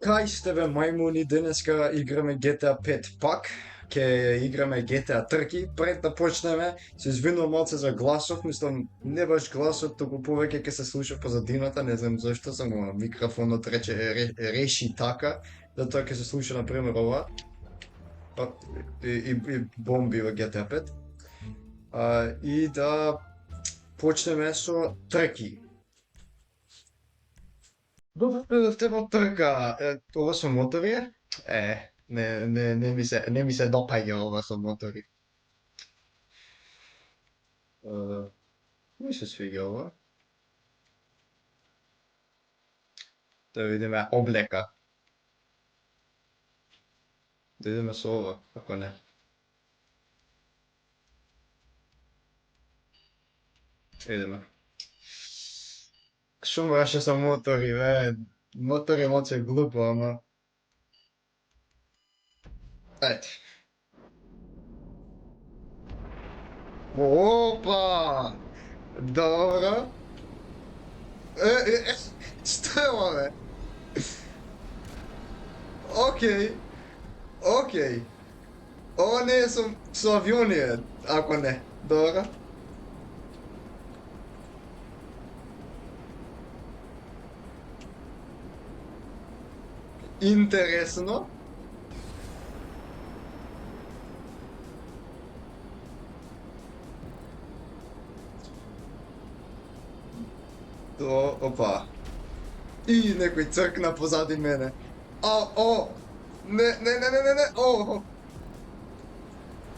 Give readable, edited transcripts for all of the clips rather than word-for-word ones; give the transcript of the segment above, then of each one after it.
Kaj ste ve majmuni, dneska igrame GTA 5 pak, ke igrame GTA trki. Pred da počneme, se izvinul malce za glasov, mislim, ne baš glasov, toku poveke ke se sluša pozadinata, ne znam zašto samo mikrofon otreče reši taka, zato ke se sluša na primjer ova, pa, i bombi v GTA 5. I da počneme so trki. Dobro, tema trka, ovo su motori? Ne mi se dopaja ova su motori. Mi se sviđa ova. Da vidimo obleka. Da vidimo s ova, kako ne. Idemo. Šum vaše sa motori, ve. Motor je moc je glupo, ama. Ajde. Opa! Dobro. Što je ovo, ve? Okej, okej. Ovo nije su avionije, ako ne. Dobro. Interesno. Opa. I nekoj crkna pozadi mene. O! Ne, o!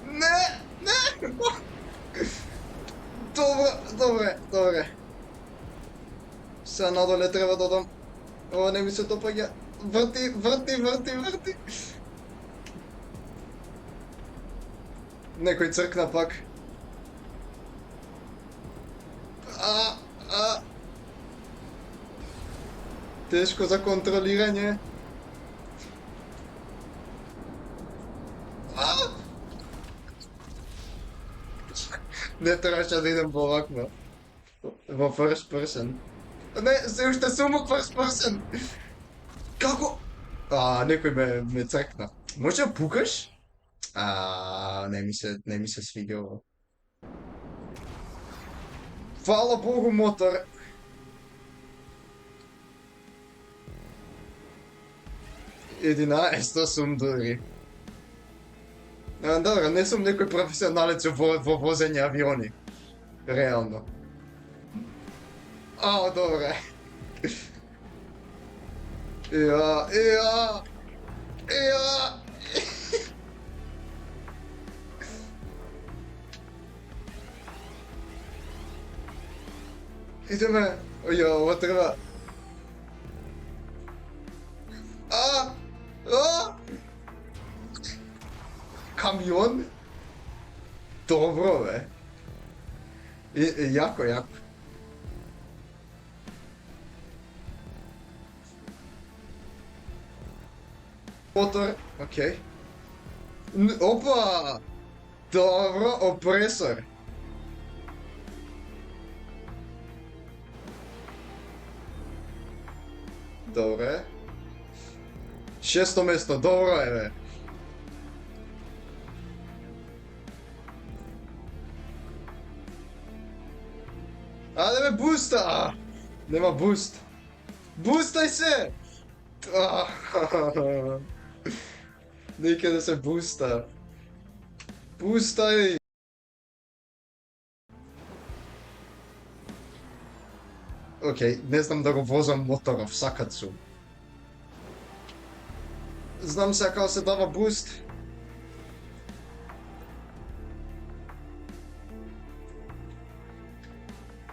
Ne! Ne! Dobre. Sad nadole treba dodam. Ovo ne mi se dopaѓa. Vrti. Nekoj crkna pak. A, a. Teško za kontroliranje. A! Ne trebaš da idem ovako. Во first person. Ne, se уште сум у first person. Како? Некој ме цркна. Може да пукаш? Не ми се свиѓа ово. Фала Богу мотор. 11 сум дури. Добро, не сум некој професионалец во возење авиони. Реално. Добре. Ja. Ideme. Ja, ovo treba. A! A! Kamion? Dobro, ve. Jako. Motor, okej. Opa! Dobro, opresor. Dobre. 6. mesto, dobro je, ve. Ne me boosta! Nema boost. Boostaj se! Nikada se boosta. Boostaj! Okej, ne znam da go vozam motorov, sakat su. Znam se kao se dava boost.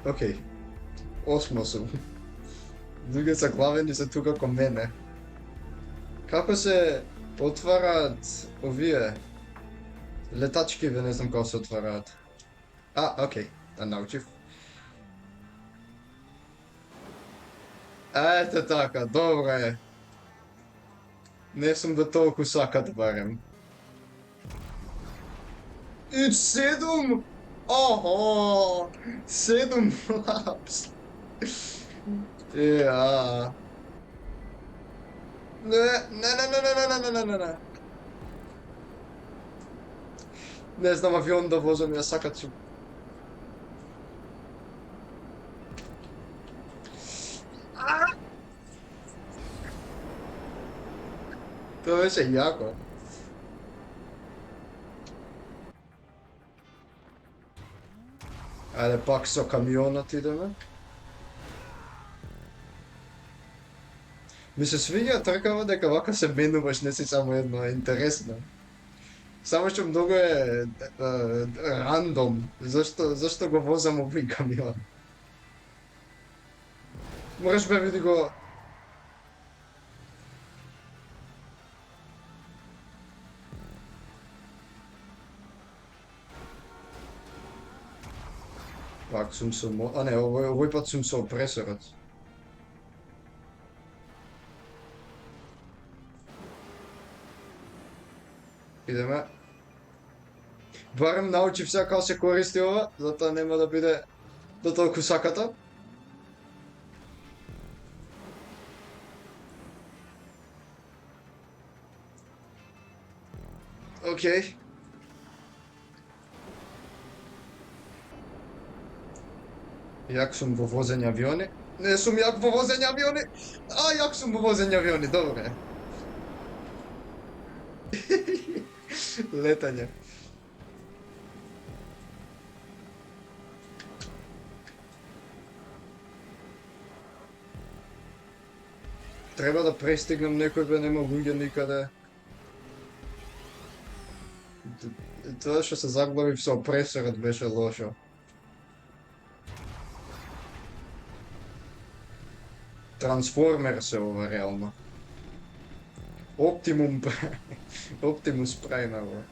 Okej, 8. su. Drugi sa glaveni se tu kako mene. Kako se otvarat ovije letački, ne znam kako se otvarat. Okej, da naučiv. Eto tako, dobro je. Ne sam do toliko sakat barem. I 7! Oho! 7 laps! Ja. Ne, ne, ne, ne, ne, ne, ne, ne, ne, ne. Ne znam avion da vozim, ja sakat ću. To je jako. Ajde, pak so kamionat ideme. Mi se sviđa trkava дека вака се менуваш, не си само едно, е интересно. Само што многу е рандом. Зашто го возам овој камион? Мораш бе види го. Пак сум со а не, овој пат сум со опресорот. Идеме. Барем научив сега како се користи ова, затоа нема да биде до толку саката. Океј. Јак сум во возење авиони. Не сум јак во возење авиони. А, јак сум во возење авиони, добре. Летање. Треба да пристигнам некој бе, нема луѓе никаде. Тоа што се заглавив со опресорот беше лошо. Трансформер се ова реално. Оптимум Оптимус Прайм ова.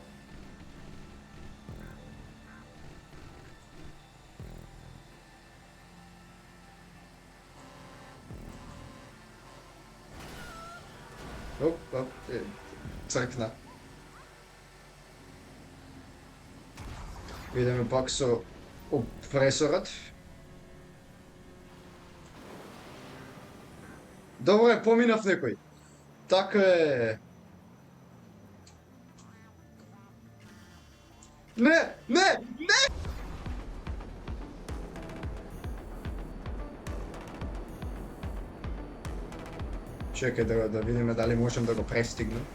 Оп, цркна. Идеме пак со опресорот. Добре, поминав некој. Така е. Не, не, не! Чекај да видиме дали можем да го престигнем.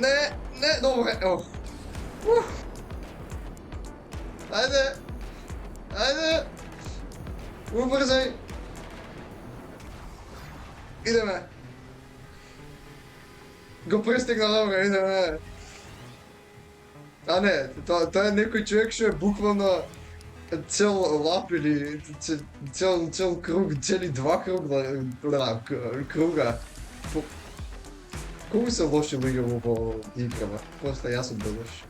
Не, не, добре, Ајде! Ајде! Убрзај! Идеме! Го пристигна, добре, идеме! А не, тоа е некој човек што е буквално цел лап или цел круг, цели два круга. Колку се лоши луѓе во играва? Просто јас сум лош.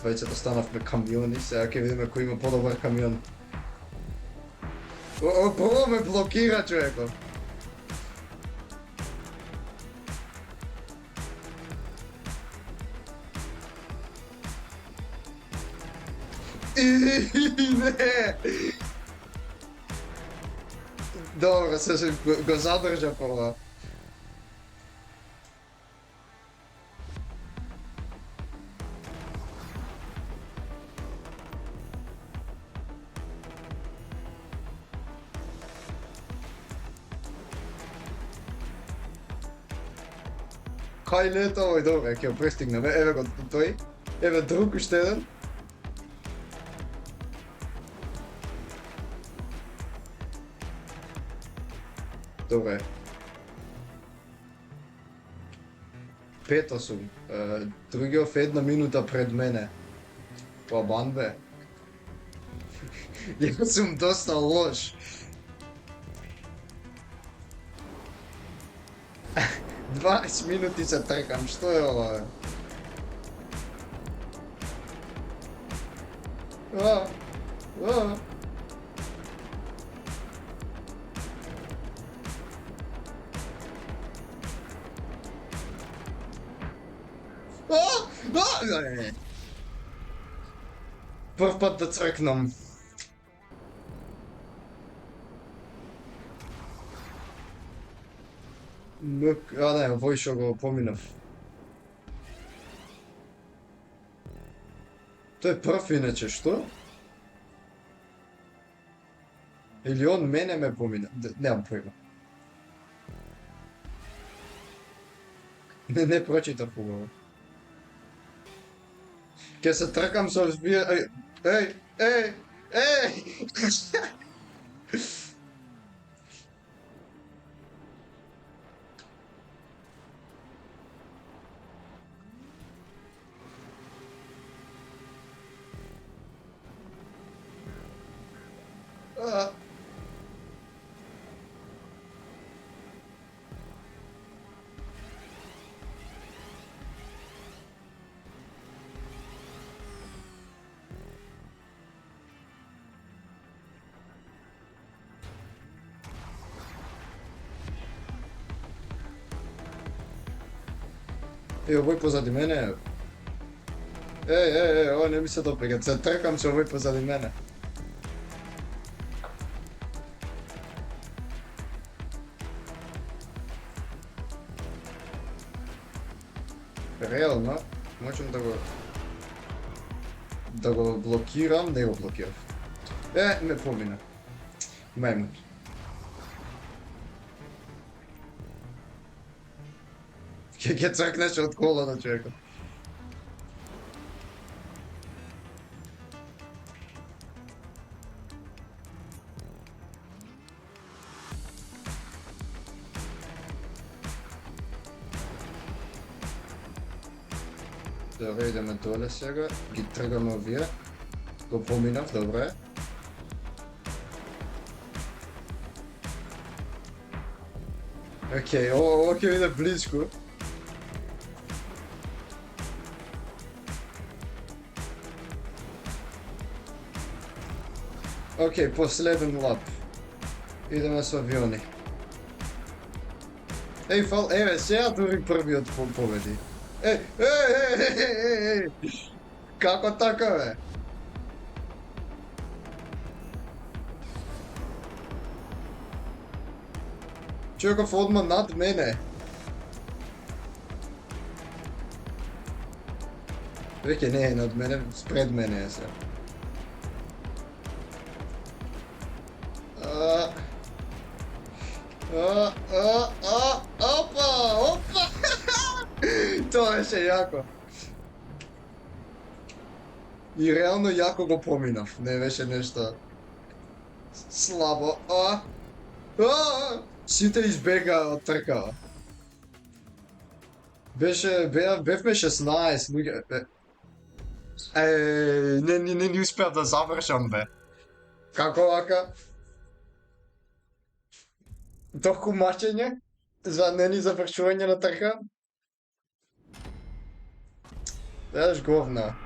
Двајцата станавме камиони, сега ќе видиме кој има подобар камион. Прво ме блокира човекот. Не! Добро, се го задржа прво. Кај лета овој, добре, ќе го пристигнеме, еве го тој, еве друг уште еден. Добре. Пето сум, другиот една минута пред мене. Лабан бе. Јас сум доста лош. 20 минути се тркам, што е ова? Prv put da crknem. A ne, Vojšo go pominov. To je prv inače, što? Ili on mene me pomina? Nemam pojma. Ne pročitam ugovor. Kaj se trkam so zbija... Ej, ej, ej! A, ovoj pozadi mene. Ovo ne bi se dopegat. Se trkam se ovoj pozadi mene. Realno, moćem da go blokiram, ne go blokiram. Me pomina. Majmun. Kaj crkneš od kola na čovjeka. Dobro, idemo dole сега. Ги тргаме овие. Го поминав, добре. Окей, ovo ќе биде близко. Окей, последен лап. Идеме со авиони. Еве, сега дури првиот победи. Ej! Kako takove? Čekov odmah nad mene. Veke ne, nad mene, spred mene je se. Opa! To je še jako. I realno jako go pominav, ne veše nešto slabo. Сите избега од тркава. Бевме 16, луѓе. Не успеав да завршам, бе. Како вака? Толку мачење за нени завршување на трка? Знаеш говна.